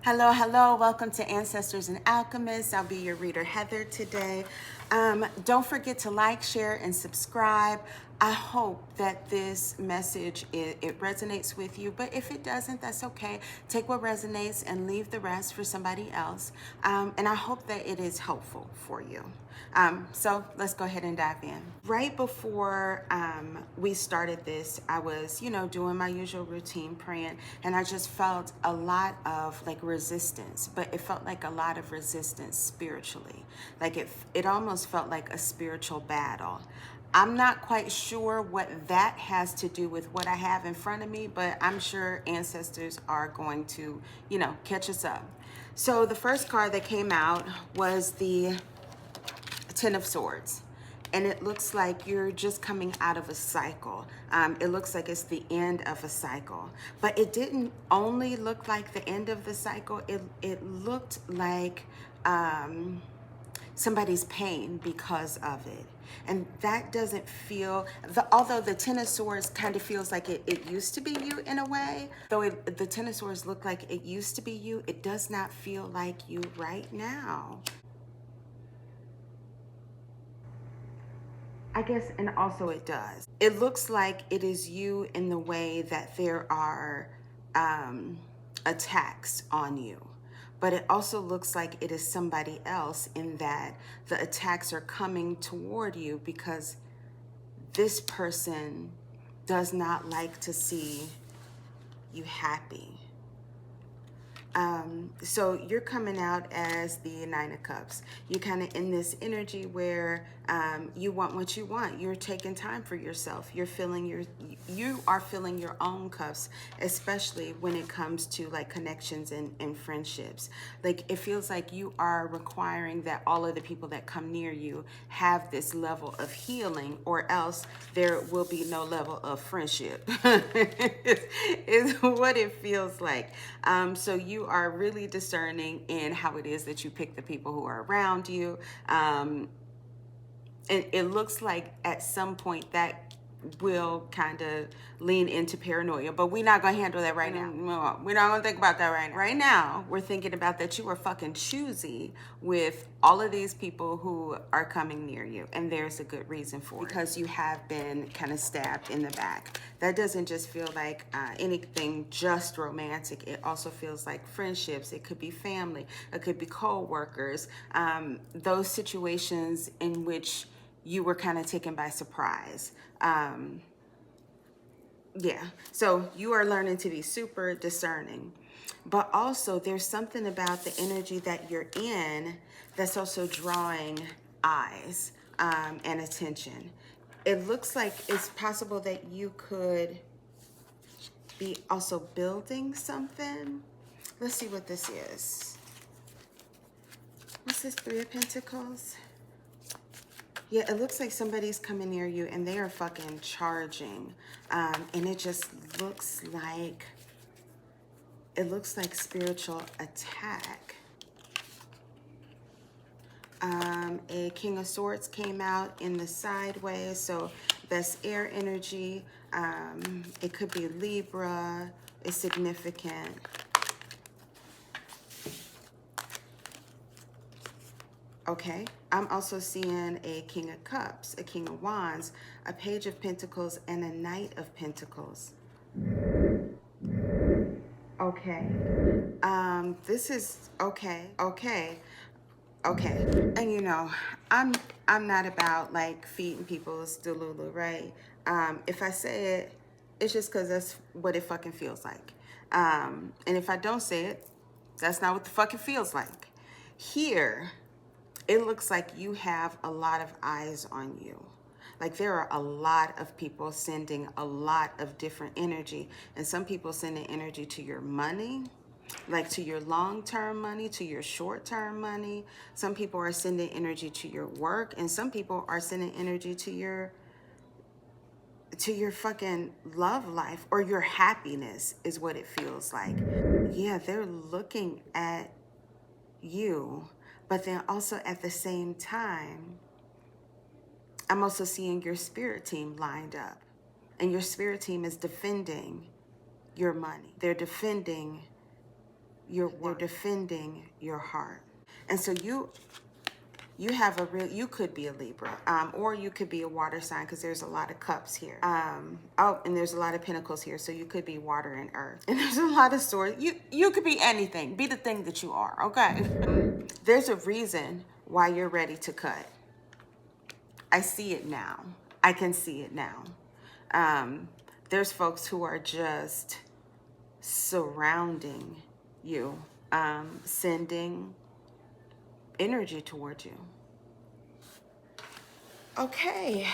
Hello, hello. Welcome to Ancestors and Alchemists. I'll be your reader, Heather, today. Don't forget to like, share, and subscribe. I hope that this message it resonates with you, but if it doesn't, that's okay. Take what resonates and leave the rest for somebody else. And I hope that it is helpful for you. So let's go ahead and dive in. Right before we started this, I was, doing my usual routine praying, and I just felt a lot of like resistance, but it felt like a lot of resistance spiritually. Like it almost felt like a spiritual battle. I'm not quite sure what that has to do with what I have in front of me, but I'm sure ancestors are going to, catch us up. So the first card that came out was the Ten of Swords. And it looks like you're just coming out of a cycle. It looks like it's the end of a cycle. But it didn't only look like the end of the cycle. It looked like somebody's pain because of it. And that doesn't feel, although the Ten of Swords kind of feels like it used to be you in a way, though the Ten of Swords look like it used to be you, it does not feel like you right now. I guess, and also it does. It looks like it is you in the way that there are attacks on you. But it also looks like it is somebody else in that the attacks are coming toward you because this person does not like to see you happy. So you're coming out as the Nine of Cups. You're kind of in this energy where you want what you want. You're taking time for yourself. You are filling your own cups, especially when it comes to like connections and friendships. Like it feels like you are requiring that all of the people that come near you have this level of healing, or else there will be no level of friendship. is what it feels like. So you are really discerning in how it is that you pick the people who are around you. And it looks like at some point that will kind of lean into paranoia, but we're not going to handle that right now. No, we're not going to think about that right now. Right now, we're thinking about that you are fucking choosy with all of these people who are coming near you, and there's a good reason for it, because you have been kind of stabbed in the back. That doesn't just feel like anything just romantic. It also feels like friendships. It could be family. It could be co-workers. Those situations in which you were kind of taken by surprise. Yeah, so you are learning to be super discerning. But also there's something about the energy that you're in that's also drawing eyes and attention. It looks like it's possible that you could be also building something. Let's see what this is. What's this, Three of Pentacles? Yeah, it looks like somebody's coming near you and they are fucking charging. And it just looks like, spiritual attack. A King of Swords came out in the sideways, so that's air energy. It could be Libra. It's significant. Okay, I'm also seeing a King of Cups, a King of Wands, a Page of Pentacles, and a Knight of Pentacles. Okay. This is okay. And I'm not about like feeding people's delulu, right? If I say it, it's just because that's what it fucking feels like. And if I don't say it, that's not what the fuck it feels like. Here, it looks like you have a lot of eyes on you. Like there are a lot of people sending a lot of different energy, and some people sending energy to your money, like to your long-term money, to your short-term money. Some people are sending energy to your work, and some people are sending energy to your fucking love life or your happiness is what it feels like. Yeah, they're looking at you, but then also at the same time, I'm also seeing your spirit team lined up, and your spirit team is defending your money. They're defending They're defending your heart. And so you have a real, you could be a Libra, or you could be a water sign, because there's a lot of cups here. Oh, and there's a lot of pentacles here, so you could be water and earth. And there's a lot of swords. You could be anything. Be the thing that you are, okay? There's a reason why you're ready to cut. I see it now. I can see it now. There's folks who are just surrounding you, sending energy towards you. Okay.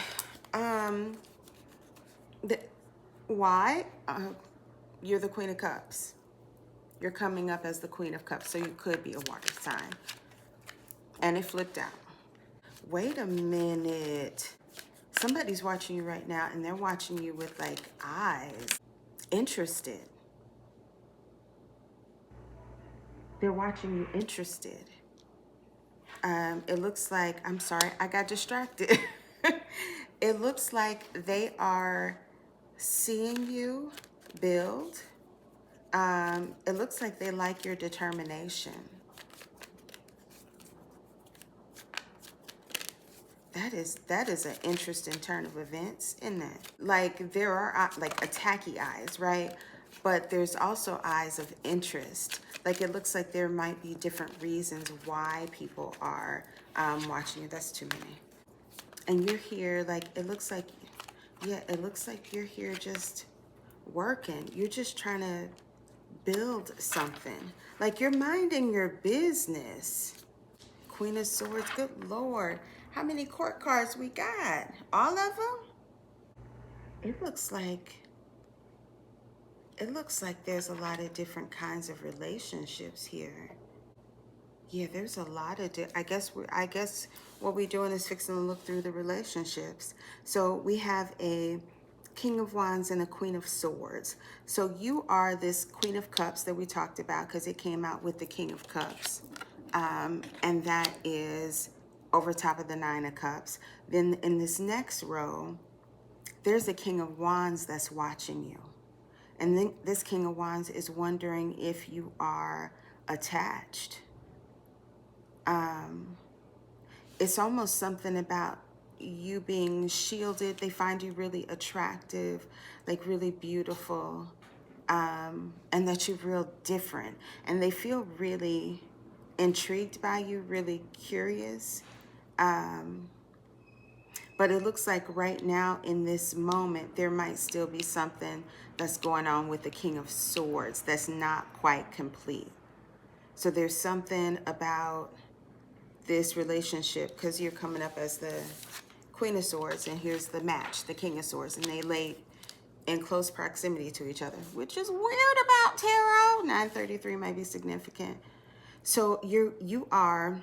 Why? You're the Queen of Cups. You're coming up as the Queen of Cups, so you could be a water sign. And it flipped out. Wait a minute. Somebody's watching you right now, and they're watching you with like eyes. Interested. They're watching you interested. It looks like, I'm sorry, I got distracted. It looks like they are seeing you build. It looks like they like your determination. That is an interesting turn of events, isn't it? Like there are like attacky eyes, right? But there's also eyes of interest. Like it looks like there might be different reasons why people are watching you. That's too many. And you're here, like it looks like, yeah, it looks like you're here just working. You're just trying to build something. Like you're minding your business. Queen of Swords, good Lord. How many court cards we got? All of them? It looks like there's a lot of different kinds of relationships here. Yeah, there's a lot of, I guess what we're doing is fixing to look through the relationships. So we have a King of Wands and a Queen of Swords. So you are this Queen of Cups that we talked about because it came out with the King of Cups. And that is over top of the Nine of Cups. Then in this next row, there's a King of Wands that's watching you. And then this King of Wands is wondering if you are attached. It's almost something about you being shielded. They find you really attractive, like really beautiful, and that you're real different. And they feel really intrigued by you, really curious. But it looks like right now in this moment, there might still be something that's going on with the King of Swords that's not quite complete. So there's something about this relationship, because you're coming up as the Queen of Swords, and here's the match, the King of Swords, and they lay in close proximity to each other, which is weird about tarot. 933 might be significant. So you are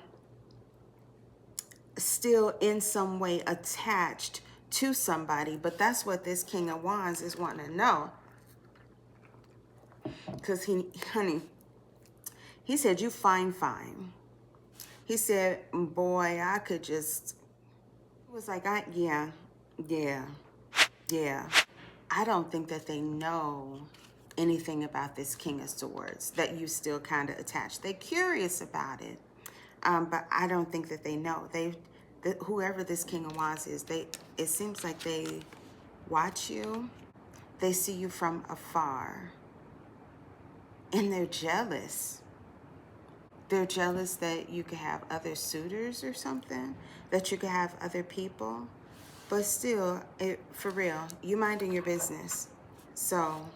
still in some way attached to somebody, but that's what this King of Wands is wanting to know. Because he said, you fine. He said, boy, I could just, it was like, yeah. I don't think that they know anything about this King of Swords, that you still kind of attached. They're curious about it, but I don't think that they know. Whoever this King of Wands is, it seems like they watch you. They see you from afar, and they're jealous. They're jealous that you could have other suitors or something, that you could have other people. But still, for real, you minding your business. So,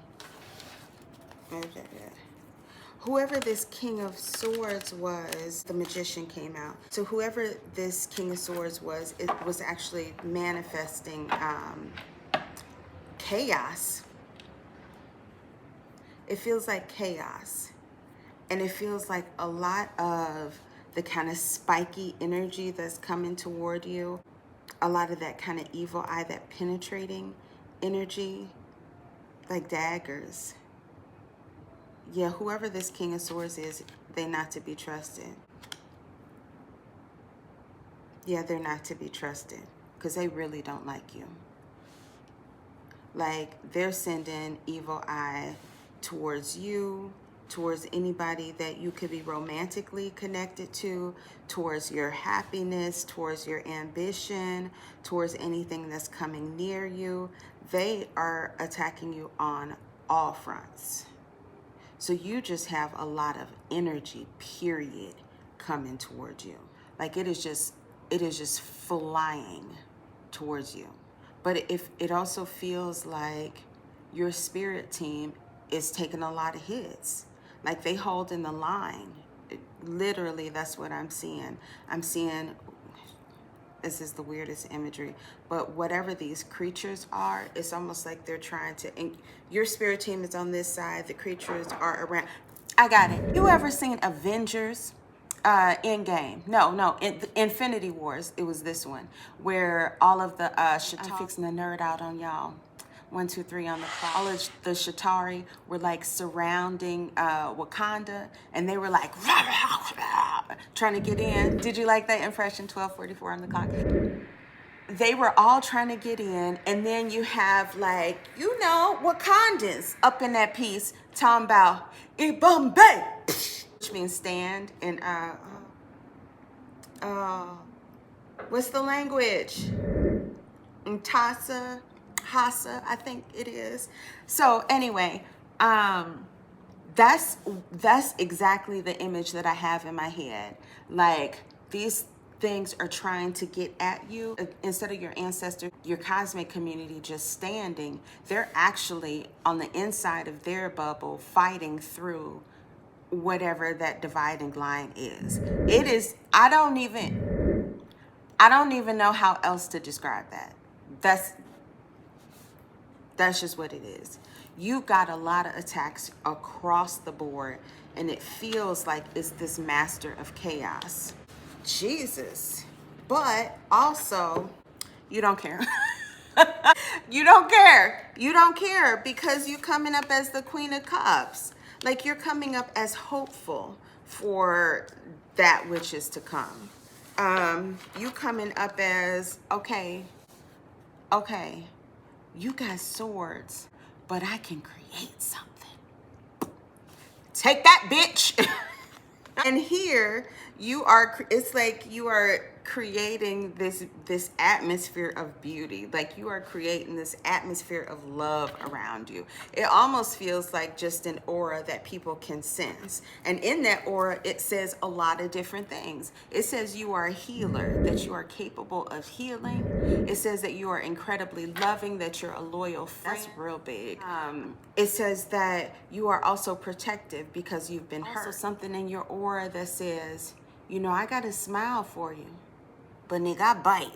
whoever this King of Swords was, the Magician came out. So whoever this King of Swords was, it was actually manifesting chaos. It feels like chaos. And it feels like a lot of the kind of spiky energy that's coming toward you, a lot of that kind of evil eye, that penetrating energy, like daggers. Yeah, whoever this King of Swords is, they're not to be trusted. Yeah, they're not to be trusted because they really don't like you. Like, they're sending evil eye towards you. towards anybody that you could be romantically connected to, towards your happiness, towards your ambition, towards anything that's coming near you. They are attacking you on all fronts. So you just have a lot of energy, period, coming towards you. Like it is just flying towards you. But if it also feels like your spirit team is taking a lot of hits, like they hold in the line. Literally, that's what I'm seeing. I'm seeing, this is the weirdest imagery, but whatever these creatures are, it's almost like they're trying to, and your spirit team is on this side, the creatures are around. I got it. You ever seen Avengers? Endgame. No, Infinity Wars. It was this one where all of the I'm fixing the nerd out on y'all. 1, 2, 3 on the clock. All of the Shatari were like surrounding Wakanda, and they were like trying to get in. Did you like that impression? 12:44 on the clock. They were all trying to get in, and then you have like, you know, Wakandans up in that piece talking about Bombay, which means stand in what's the language? Tasa, Hassa, I think it is. So anyway, that's exactly the image that I have in my head. Like these things are trying to get at you. Instead of your ancestor, your cosmic community just standing, they're actually on the inside of their bubble fighting through whatever that dividing line is. It is, I don't even know how else to describe that. That's just what it is. You got a lot of attacks across the board, and it feels like it's this master of chaos. Jesus. But also, you don't care. You don't care. You don't care because you're coming up as the Queen of Cups. Like you're coming up as hopeful for that which is to come. You coming up as, okay, you got swords, but I can create something. Take that, bitch. And here you are, it's like you are creating this atmosphere of beauty. Like you are creating this atmosphere of love around you. It almost feels like just an aura that people can sense. And in that aura, it says a lot of different things. It says you are a healer, that you are capable of healing. It says that you are incredibly loving, that you're a loyal friend. That's real big. It says that you are also protective because you've been hurt. Also something in your aura that says, you know, I got a smile for you, but nigga, I bite.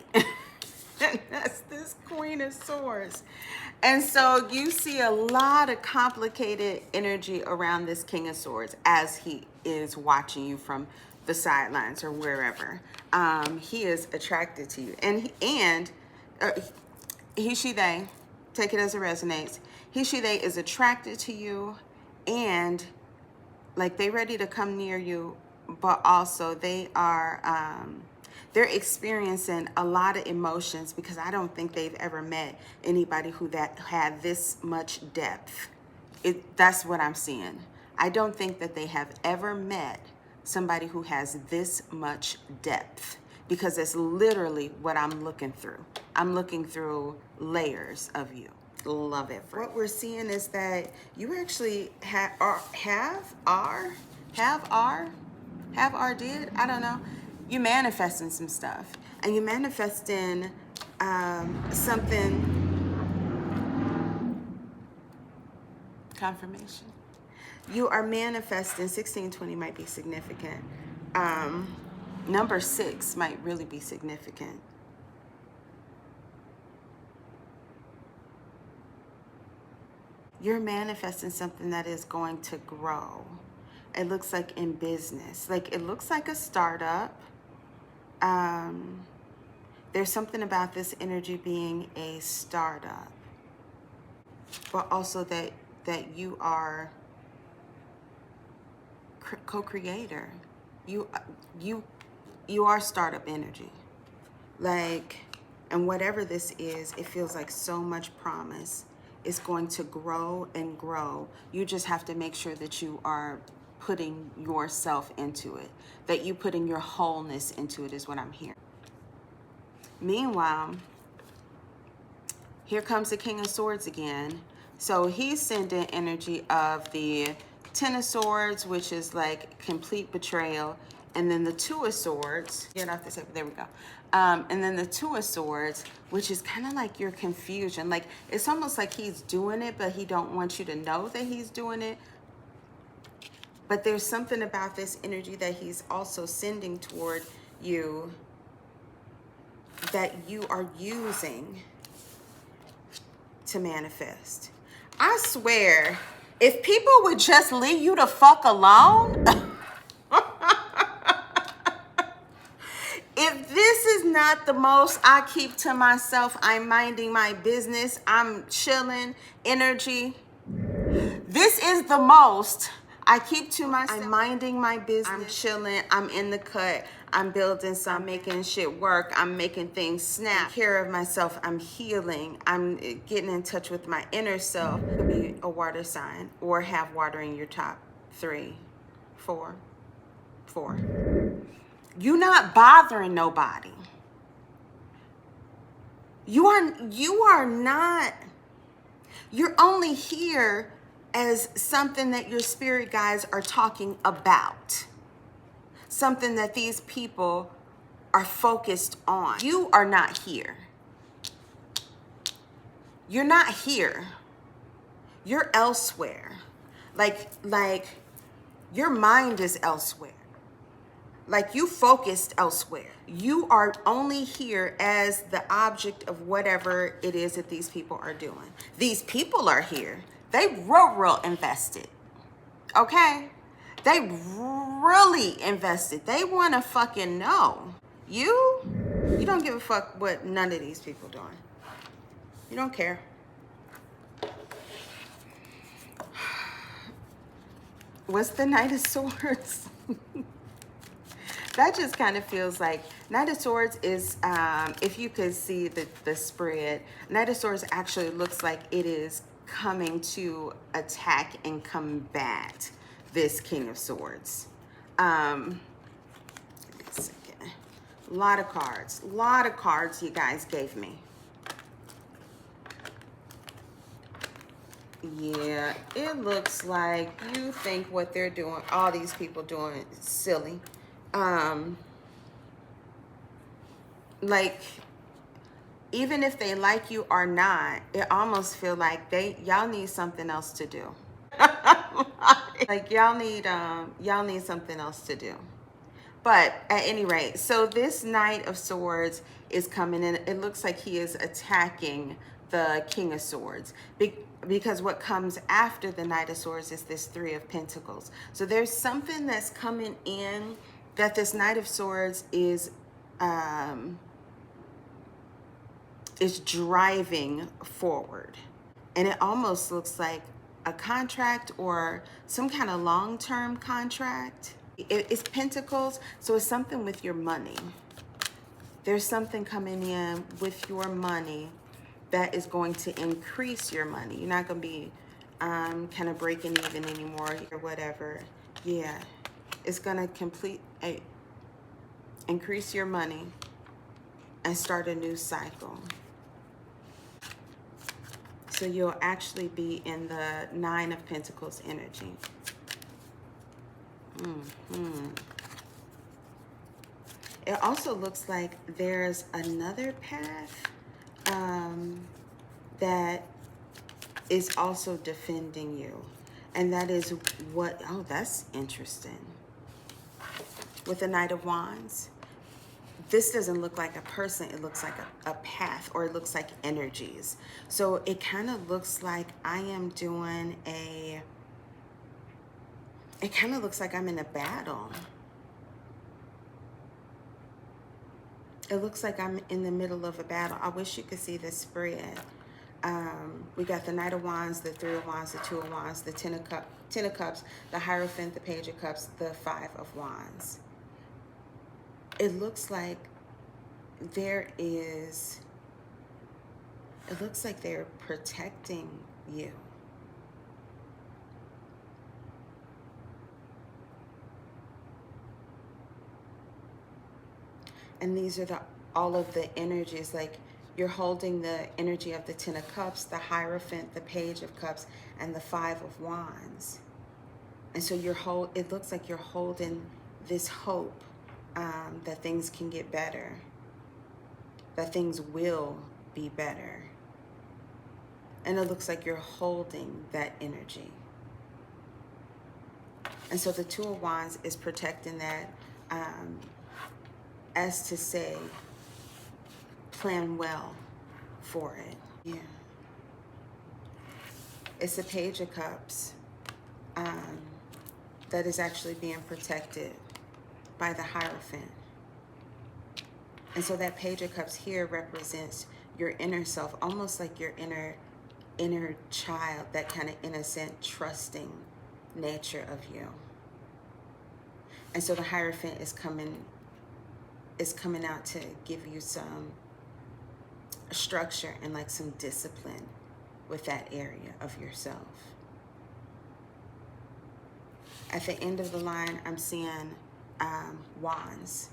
That's this Queen of Swords. And so you see a lot of complicated energy around this King of Swords as he is watching you from the sidelines or wherever. He is attracted to you. And he, she, they, take it as it resonates. He, she, they is attracted to you, and like they ready to come near you, but also they are, they're experiencing a lot of emotions because I don't think they've ever met anybody who that had this much depth. That's what I'm seeing. I don't think that they have ever met somebody who has this much depth, because it's literally what I'm looking through. I'm looking through layers of you. Love it. What we're seeing is that you actually have did, I don't know. You manifesting some stuff, and you manifesting something. Confirmation. You are manifesting 1620 might be significant. Number 6 might really be significant. You're manifesting something that is going to grow. It looks like in business, like it looks like a startup. There's something about this energy being a startup, but also that you are co-creator. You are startup energy. Like, and whatever this is, it feels like so much promise. is going to grow and grow. You just have to make sure that you are putting yourself into it, that you putting your wholeness into it is what I'm hearing. Meanwhile, here comes the King of Swords again. So he's sending energy of the Ten of Swords, which is like complete betrayal. And then the Two of Swords, get off this, there we go. And then the Two of Swords, which is kind of like your confusion. Like, it's almost like he's doing it, but he don't want you to know that he's doing it. But there's something about this energy that he's also sending toward you that you are using to manifest. I swear, if people would just leave you the fuck alone, if this is not the most I keep to myself, I'm minding my business, I'm chilling, energy, this is the most I keep to myself. I'm minding my business, I'm chilling, I'm in the cut, I'm building some, making shit work, I'm making things snap, taking care of myself, I'm healing, I'm getting in touch with my inner self. It could be a water sign or have water in your top 3, 4. You're not bothering nobody. You are not, you're only here as something that your spirit guides are talking about. Something that these people are focused on. You are not here. You're not here. You're elsewhere. Like your mind is elsewhere. Like you focused elsewhere. You are only here as the object of whatever it is that these people are doing. These people are here. They real invested. Okay? They really invested. They want to fucking know. You don't give a fuck what none of these people doing. You don't care. What's the Knight of Swords? That just kind of feels like Knight of Swords is, if you could see the spread, Knight of Swords actually looks like it is coming to attack and combat this King of Swords. A lot of cards you guys gave me. Yeah, it looks like you think what they're doing, all these people doing, is silly. Like, even if they like you or not, it almost feel like y'all need something else to do. Like y'all need something else to do. But at any rate, so this Knight of Swords is coming in. It looks like he is attacking the King of Swords. Because what comes after the Knight of Swords is this Three of Pentacles. So there's something that's coming in that this Knight of Swords is driving forward. And it almost looks like a contract or some kind of long-term contract. It's Pentacles, so it's something with your money. There's something coming in with your money that is going to increase your money. You're not going to be kind of breaking even anymore or whatever. Yeah, it's going to increase your money and start a new cycle. So you'll actually be in the Nine of Pentacles energy. It also looks like there's another path that is also defending you. And that is oh, that's interesting. With the Knight of Wands, this doesn't look like a person, it looks like a path, or it looks like energies. So it kind of looks like I am doing it kind of looks like I'm in a battle. It looks like I'm in the middle of a battle. I wish you could see the spread. We got the Knight of Wands, the Three of Wands, the Two of Wands, the Ten of Cups, the Hierophant, the Page of Cups, the Five of Wands. It looks like they're protecting you. And these are all of the energies, like you're holding the energy of the Ten of Cups, the Hierophant, the Page of Cups, and the Five of Wands. And so it looks like you're holding this hope that things can get better, that things will be better. And it looks like you're holding that energy. And so the Two of Wands is protecting that, as to say, plan well for it. Yeah. It's the Page of Cups that is actually being protected by the Hierophant. And so that Page of Cups here represents your inner self, almost like your inner child, that kind of innocent, trusting nature of you. And so the Hierophant is coming out to give you some structure and like some discipline with that area of yourself. At the end of the line, I'm seeing wands.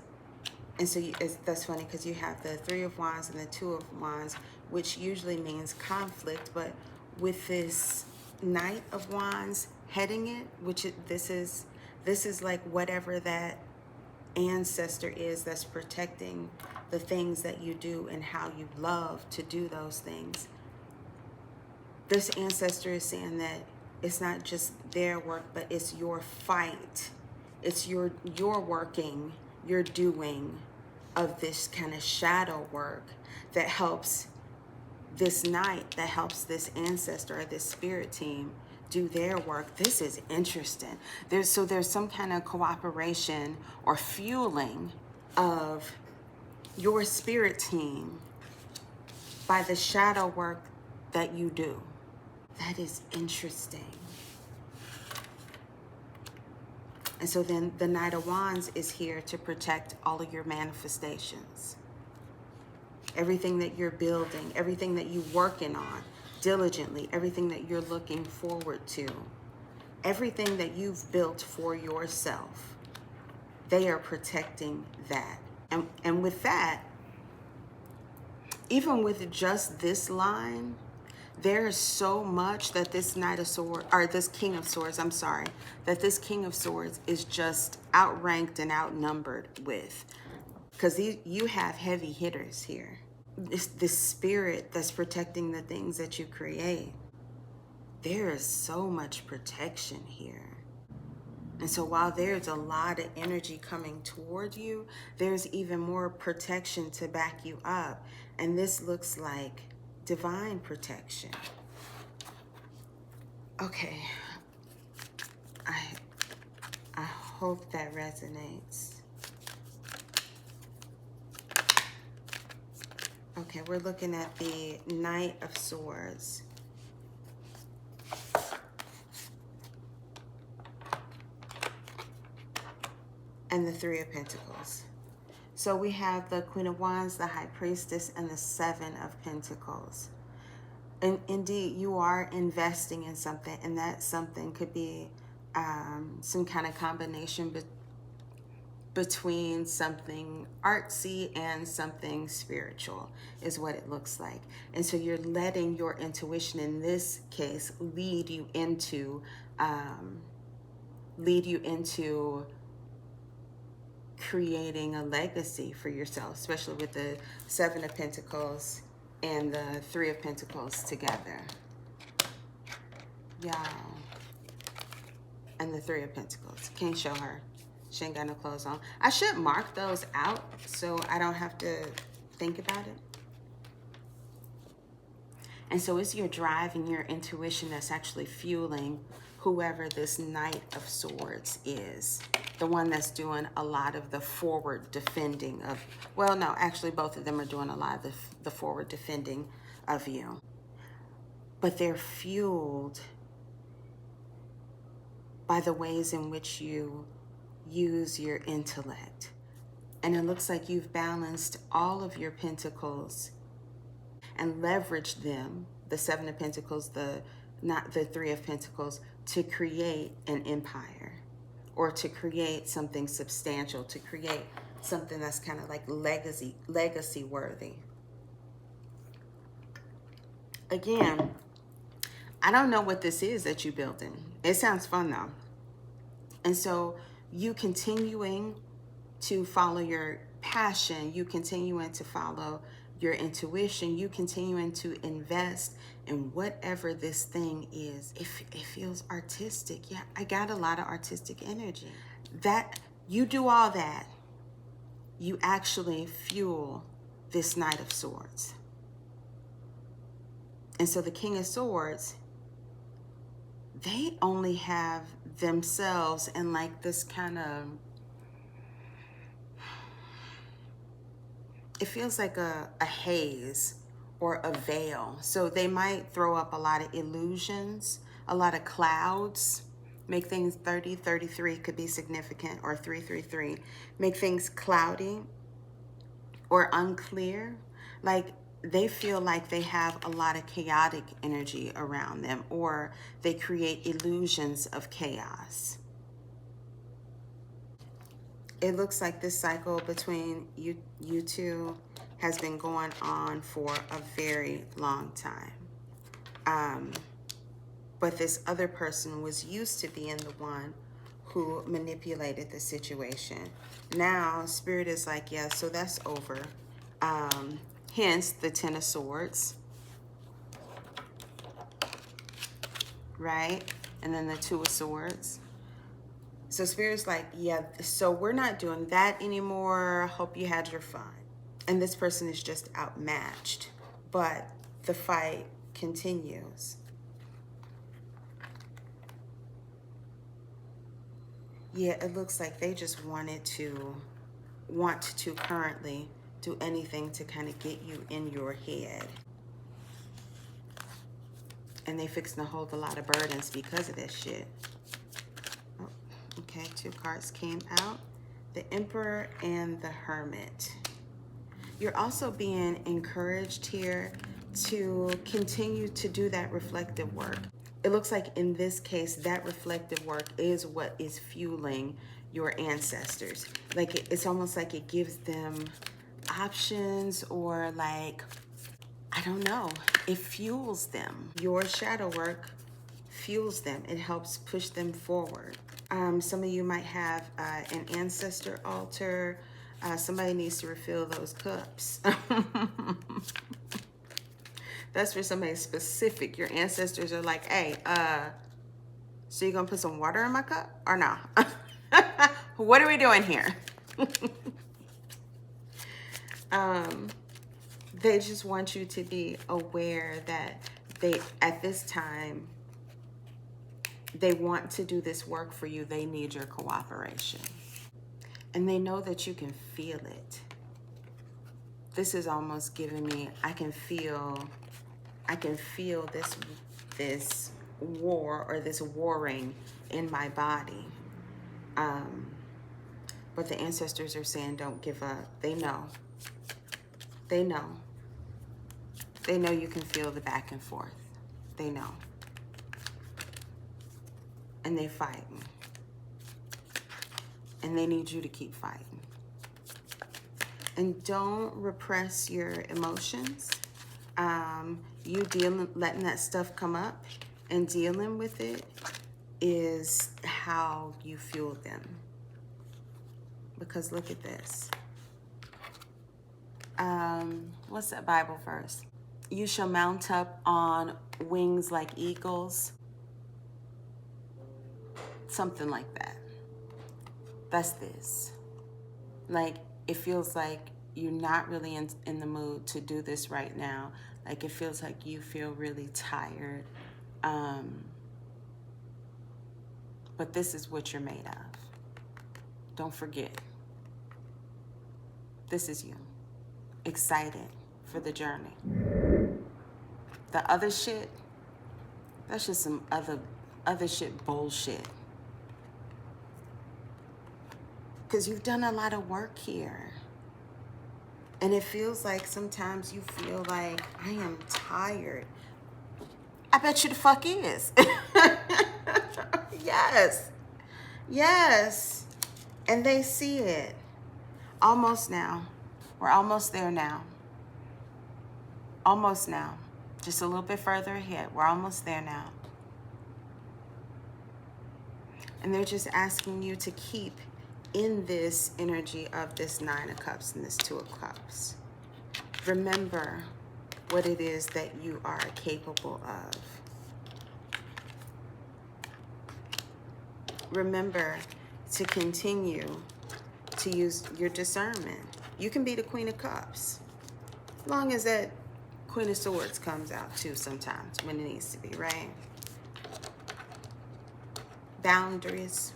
And so that's funny because you have the Three of Wands and the Two of Wands, which usually means conflict. But with this Knight of Wands heading it, this is like whatever that ancestor is that's protecting the things that you do and how you love to do those things. This ancestor is saying that it's not just their work, but it's your fight. It's your working, your doing of this kind of shadow work that helps this knight, that helps this ancestor or this spirit team do their work. This is interesting. There's some kind of cooperation or fueling of your spirit team by the shadow work that you do. That is interesting. And so then the Knight of Wands is here to protect all of your manifestations. Everything that you're building, everything that you're working on diligently, everything that you're looking forward to, everything that you've built for yourself, they are protecting that. And with that, even with just this line, there is so much that this Knight of Swords, or this King of Swords, I'm sorry, that this King of Swords is just outranked and outnumbered with. Because you have heavy hitters here. This spirit that's protecting the things that you create. There is so much protection here. And so while there's a lot of energy coming toward you, there's even more protection to back you up. And this looks like divine protection. Okay. I hope that resonates. Okay, we're looking at the Knight of Swords. And the Three of Pentacles. So we have the Queen of Wands, the High Priestess, and the Seven of Pentacles. And indeed, you are investing in something, and that something could be some kind of combination between something artsy and something spiritual is what it looks like. And so you're letting your intuition, in this case, lead you into creating a legacy for yourself, especially with the Seven of Pentacles and the Three of Pentacles together. Y'all. And the Three of Pentacles. Can't show her. She ain't got no clothes on. I should mark those out so I don't have to think about it. And so it's your drive and your intuition that's actually fueling whoever this Knight of Swords is. The one that's doing a lot of the forward defending of, well, no, actually both of them are doing a lot of the forward defending of you. But they're fueled by the ways in which you use your intellect. And it looks like you've balanced all of your pentacles and leveraged them, the Seven of Pentacles, the not the Three of Pentacles, to create an empire or to create something substantial, to create something that's kind of like legacy worthy. Again, I don't know what this is that you're building. It sounds fun though. And so you continuing to follow your passion, you continuing to follow your intuition, you continuing to invest in whatever this thing is. If it feels artistic, yeah, I got a lot of artistic energy. That you do all that, you actually fuel this Knight of Swords. And so the King of Swords, they only have themselves in like this kind of, it feels like a haze or a veil. So they might throw up a lot of illusions, a lot of clouds, make things 30, 33 could be significant, or 333, make things cloudy or unclear. Like they feel like they have a lot of chaotic energy around them, or they create illusions of chaos. It looks like this cycle between you two has been going on for a very long time. But this other person was used to being the one who manipulated the situation. Now, Spirit is like, yeah, so that's over. Hence the Ten of Swords, right? And then the Two of Swords. So Spirit's like, yeah, so we're not doing that anymore. Hope you had your fun. And this person is just outmatched, but the fight continues. Yeah, it looks like they just want to currently do anything to kind of get you in your head. And they fixing to hold a lot of burdens because of this shit. Oh, okay, two cards came out. The Emperor and the Hermit. You're also being encouraged here to continue to do that reflective work. It looks like in this case, that reflective work is what is fueling your ancestors. Like it's almost like it gives them options, or like, I don't know, it fuels them. Your shadow work fuels them. It helps push them forward. Some of you might have an ancestor altar. Somebody needs to refill those cups. That's for somebody specific. Your ancestors are like, hey, so you gonna put some water in my cup or no? What are we doing here? They just want you to be aware that they, at this time, they want to do this work for you. They need your cooperation. And they know that you can feel it. This is almost giving me, I can feel this war, or this warring in my body. But the ancestors are saying, don't give up. They know. They know. They know you can feel the back and forth. They know. And they fighting. And they need you to keep fighting. And don't repress your emotions. You letting that stuff come up and dealing with it is how you fuel them. Because look at this. What's that Bible verse? You shall mount up on wings like eagles. Something like that. That's this. Like, it feels like you're not really in the mood to do this right now. Like, it feels like you feel really tired. But this is what you're made of. Don't forget. This is you. Excited for the journey. The other shit, that's just some other shit bullshit. Because you've done a lot of work here. And it feels like sometimes you feel like, I am tired. I bet you the fuck is. Yes. Yes. And they see it. Almost now. We're almost there now. Almost now. Just a little bit further ahead. We're almost there now. And they're just asking you to keep in this energy of this Nine of Cups and this Two of Cups. Remember what it is that you are capable of. Remember to continue to use your discernment. You can be the Queen of Cups, as long as that Queen of Swords comes out too sometimes when it needs to be, right? Boundaries.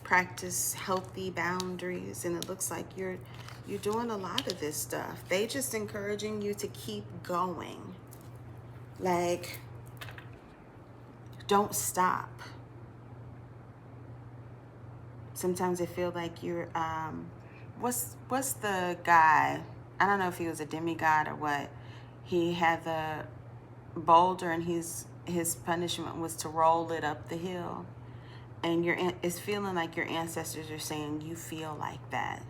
Practice healthy boundaries, and it looks like you're doing a lot of this stuff. They just encouraging you to keep going. Like, don't stop. Sometimes I feel like you're what's the guy? I don't know if he was a demigod or what. He had the boulder, and his punishment was to roll it up the hill. And it's feeling like your ancestors are saying you feel like that.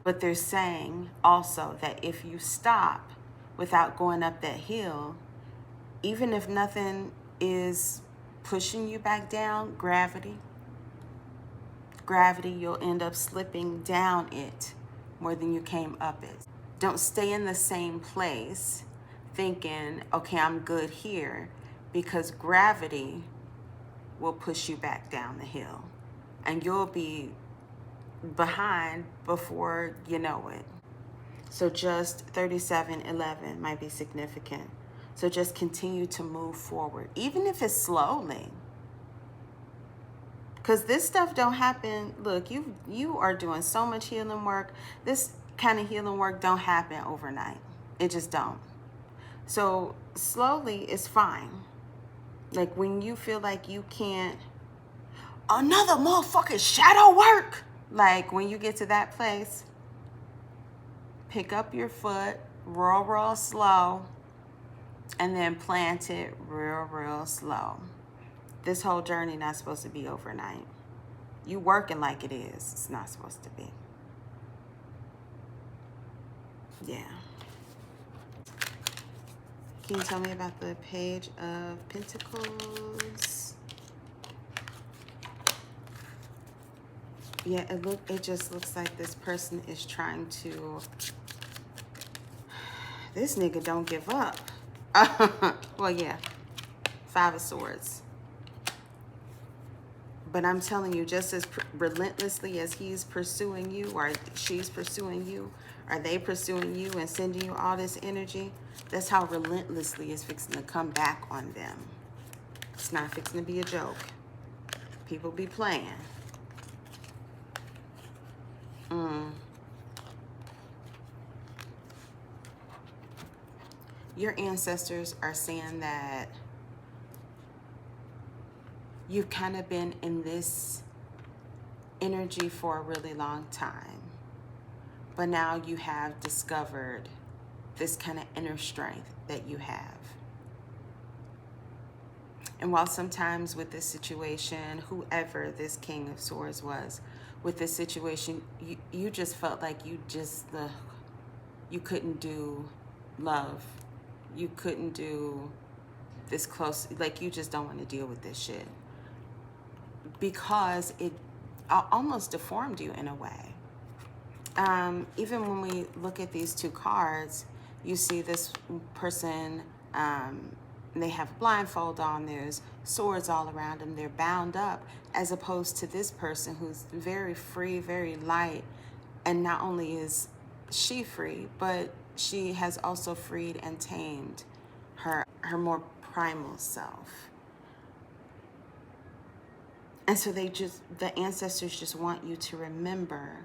But they're saying also that if you stop without going up that hill, even if nothing is pushing you back down, gravity, you'll end up slipping down it more than you came up it. Don't stay in the same place thinking, okay, I'm good here, because gravity will push you back down the hill and you'll be behind before you know it. So just 3711 might be significant. So just continue to move forward, even if it's slowly. Because this stuff don't happen. Look, you are doing so much healing work. This kind of healing work don't happen overnight. It just don't. So slowly is fine. Like when you feel like you can't, another motherfucking shadow work. Like when you get to that place, pick up your foot real slow, and then plant it real slow. This whole journey not supposed to be overnight. You working like it is. It's not supposed to be. Yeah. Can you tell me about the Page of Pentacles? Yeah, it just looks like this person is trying to, this nigga don't give up. Well, yeah, Five of Swords. But I'm telling you, just as relentlessly as he's pursuing you, or she's pursuing you, or they pursuing you and sending you all this energy, that's how relentlessly it's fixing to come back on them. It's not fixing to be a joke. People be playing. Your ancestors are saying that you've kind of been in this energy for a really long time, but now you have discovered this kind of inner strength that you have. And while sometimes with this situation, whoever this King of Swords was, with this situation, you just felt like you couldn't do love. You couldn't do this close, like you just don't want to deal with this shit. Because it almost deformed you in a way. Even when we look at these two cards, you see this person, they have a blindfold on, there's swords all around them, they're bound up, as opposed to this person who's very free, very light, and not only is she free, but she has also freed and tamed her more primal self. And so the ancestors just want you to remember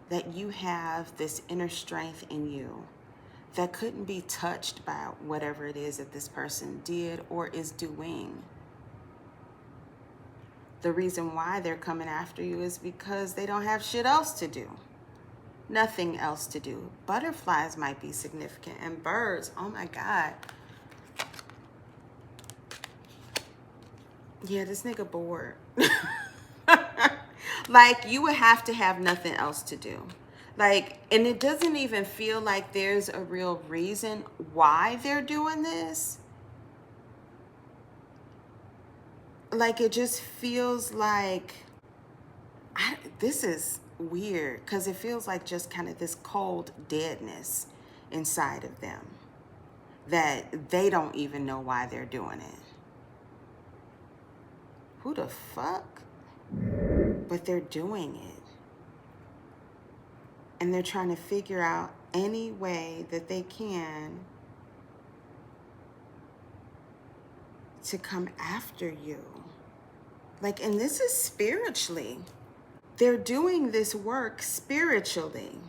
that you have this inner strength in you that couldn't be touched by whatever it is that this person did or is doing. The reason why they're coming after you is because they don't have shit else to do. Nothing else to do. Butterflies might be significant, and birds, oh my God. Yeah, this nigga bored. Like, you would have to have nothing else to do. Like, and it doesn't even feel like there's a real reason why they're doing this. Like, it just feels like, this is weird, because it feels like just kind of this cold deadness inside of them that they don't even know why they're doing it. Who the fuck? But they're doing it. And they're trying to figure out any way that they can to come after you. Like, and this is spiritually. They're doing this work spiritually.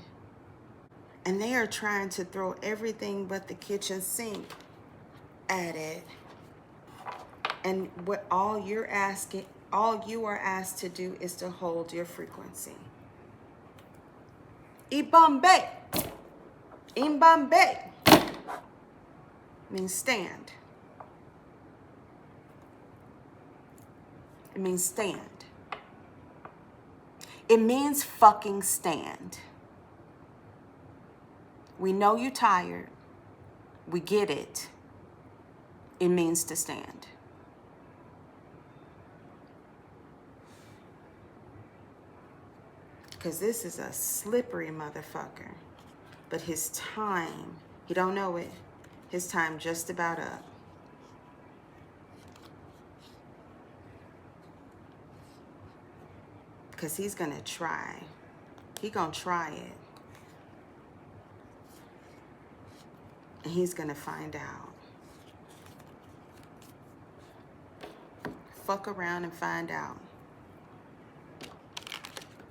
And they are trying to throw everything but the kitchen sink at it. And what all you are asked to do is to hold your frequency. Ibambe. Imbambe means stand. It means stand. It means fucking stand. We know you're tired. We get it. It means to stand. Because this is a slippery motherfucker. But his time, he don't know it. His time just about up. Because he's going to try. He going to try it. And he's going to find out. Fuck around and find out.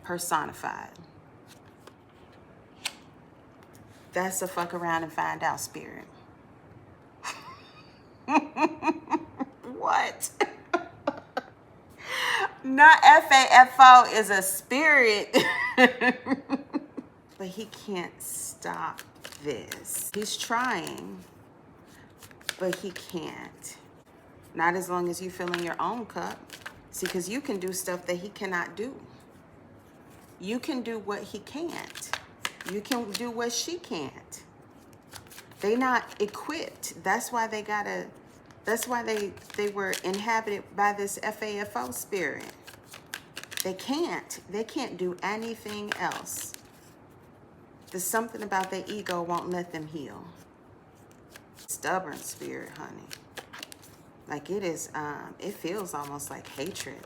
Personified. That's a fuck around and find out spirit. What? Not FAFO is a spirit. But he can't stop this. He's trying, but he can't. Not as long as you fill in your own cup. See, because you can do stuff that he cannot do. You can do what he can't. You can do what she can't. They not equipped. That's why they gotta, that's why they were inhabited by this FAFO spirit. They can't do anything else. There's something about their ego won't let them heal. Stubborn spirit, honey. Like it is, it feels almost like hatred.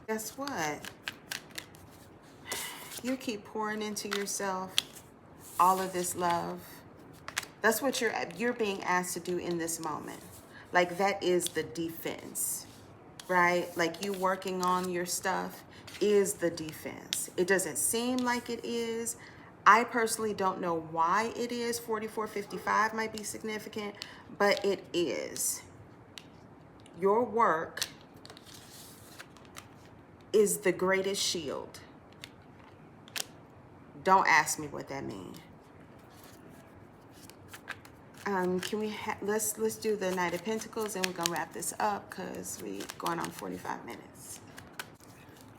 Guess what? You keep pouring into yourself all of this love. That's what you're being asked to do in this moment. Like that is the defense, right? Like you working on your stuff is the defense. It doesn't seem like it is. I personally don't know why it is. 4455 might be significant, but it is. Your work is the greatest shield. Don't ask me what that means. Can we let's do the Knight of Pentacles and we're gonna wrap this up because we're going on 45 minutes.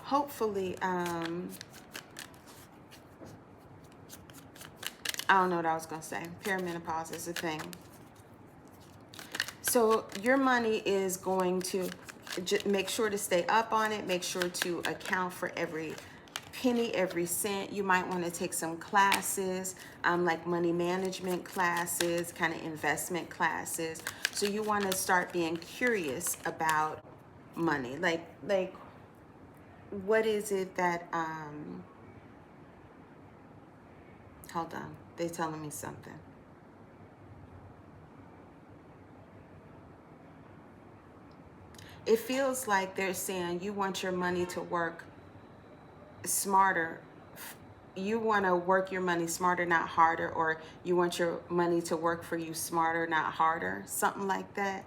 Hopefully, I don't know what I was gonna say. Perimenopause is a thing. So your money is going to make sure to stay up on it. Make sure to account for every penny, every cent. You might want to take some classes, like money management classes, kind of investment classes. So you want to start being curious about money. Like what is it that, hold on, they're telling me something. It feels like they're saying you want your money to work smarter. You want to work your money smarter, not harder, or you want your money to work for you smarter, not harder, something like that.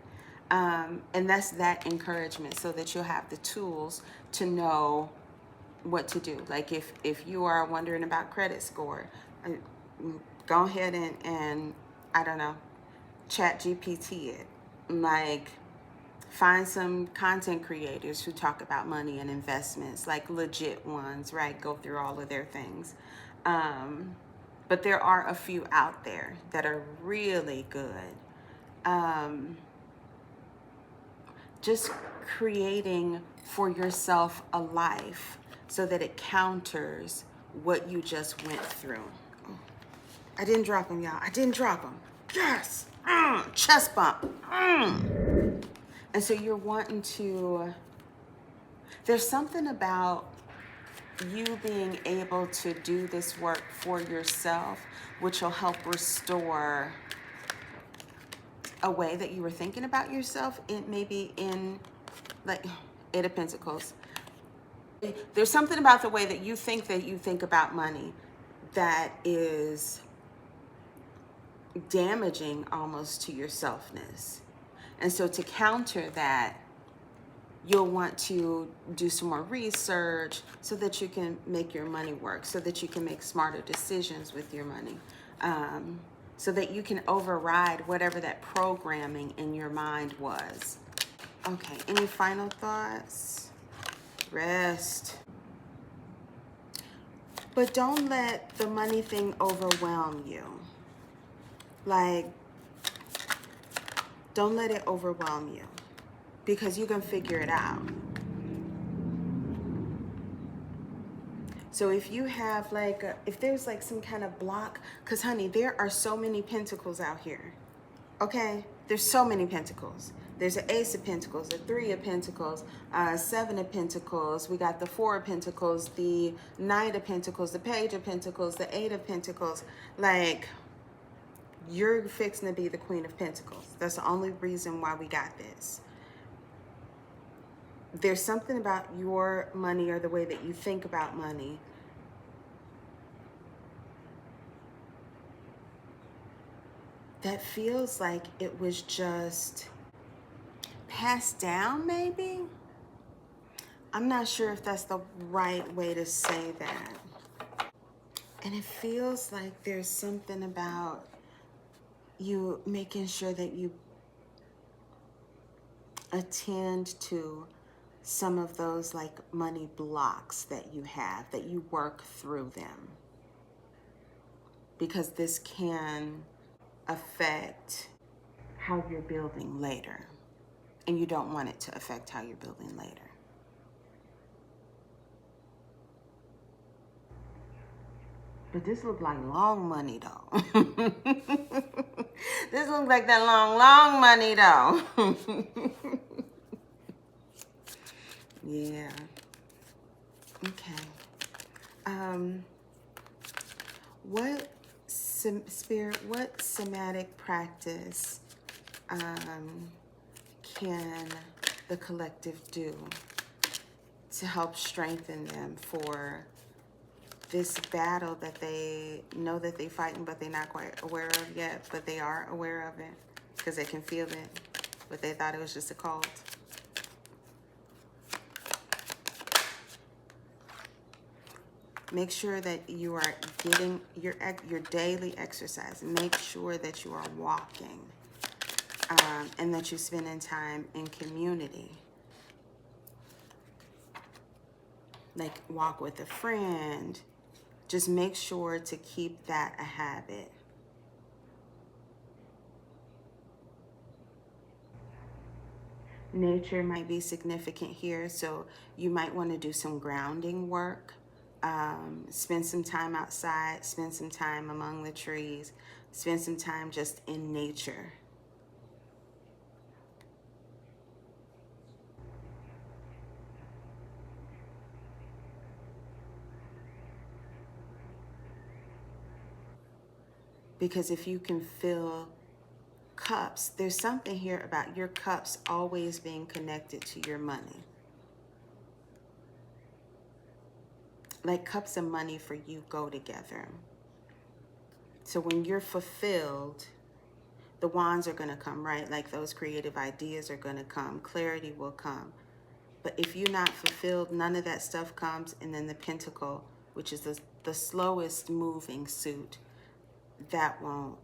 And that's that encouragement so that you'll have the tools to know what to do. Like if you are wondering about credit score, go ahead and I don't know, chat GPT it. Like Find some content creators who talk about money and investments, like legit ones, right? Go through all of their things. But there are a few out there that are really good. Just creating for yourself a life so that it counters what you just went through. I didn't drop them, y'all. I didn't drop them. Yes. Chest bump. And so you're wanting to, there's something about you being able to do this work for yourself, which will help restore a way that you were thinking about yourself. It maybe in like Eight of Pentacles. There's something about the way that you think about money that is damaging almost to your selfness. And so to counter that, you'll want to do some more research so that you can make your money work, so that you can make smarter decisions with your money, so that you can override whatever that programming in your mind was. Okay, any final thoughts? Rest. But don't let the money thing overwhelm you. Like, don't let it overwhelm you, because you can figure it out. So if you have like, if there's like some kind of block, because honey, there are so many pentacles out here, okay? There's so many pentacles. There's an Ace of Pentacles, a Three of Pentacles, Seven of Pentacles. We got the Four of Pentacles, the Knight of Pentacles, the Page of Pentacles, the Eight of Pentacles. Like, you're fixing to be the Queen of Pentacles. That's the only reason why we got this. There's something about your money or the way that you think about money that feels like it was just passed down, maybe? I'm not sure if that's the right way to say that. And it feels like there's something about you making sure that you attend to some of those like money blocks that you have, that you work through them. Because this can affect how you're building later. And you don't want it to affect how you're building later. But this looks like long money though. This looks like that long money though. Yeah. Okay. What spirit, what somatic practice can the collective do to help strengthen them for this battle that they know that they're fighting, but they're not quite aware of yet, but they are aware of it because they can feel it, but they thought it was just a cult? Make sure that you are getting your daily exercise. Make sure that you are walking and that you're spending time in community. Like walk with a friend. Just make sure to keep that a habit. Nature might be significant here, so you might want to do some grounding work. Spend some time outside, spend some time among the trees, spend some time just in nature. Because if you can fill cups, there's something here about your cups always being connected to your money. Like cups and money for you go together. So when you're fulfilled, the wands are going to come, right? Like those creative ideas are going to come. Clarity will come. But if you're not fulfilled, none of that stuff comes. And then the pentacle, which is the slowest moving suit, that won't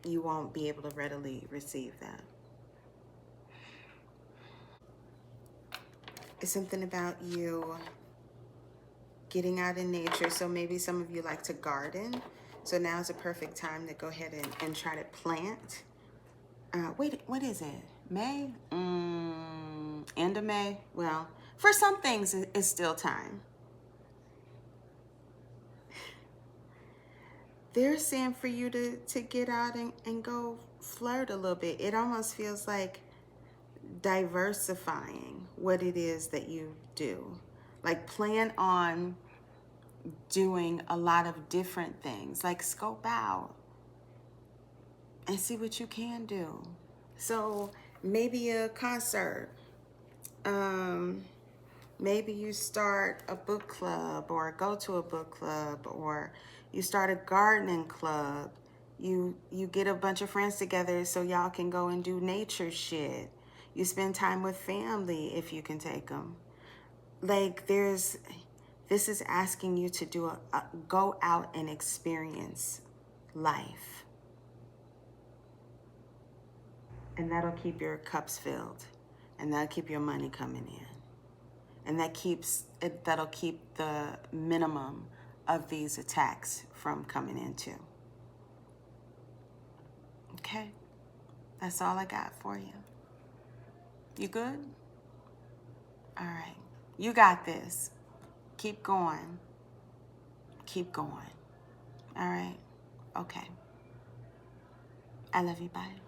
you won't be able to readily receive that. It's something about you getting out in nature. So maybe some of you like to garden. So now is a perfect time to go ahead and try to plant. Wait, what is it? May? End of May? Well, for some things, it's still time. They're saying for you to get out and go flirt a little bit. It almost feels like diversifying what it is that you do. Like plan on doing a lot of different things. Like scope out and see what you can do. So maybe a concert. Um, Maybe you start a book club or go to a book club, or you start a gardening club. You get a bunch of friends together so y'all can go and do nature shit. You spend time with family if you can take them. Like this is asking you to do go out and experience life. And that'll keep your cups filled, and that'll keep your money coming in. And that'll keep the minimum of these attacks from coming into. Okay, that's all I got for you. You good? All right, you got this. Keep going. Keep going. All right. Okay. I love you. Bye.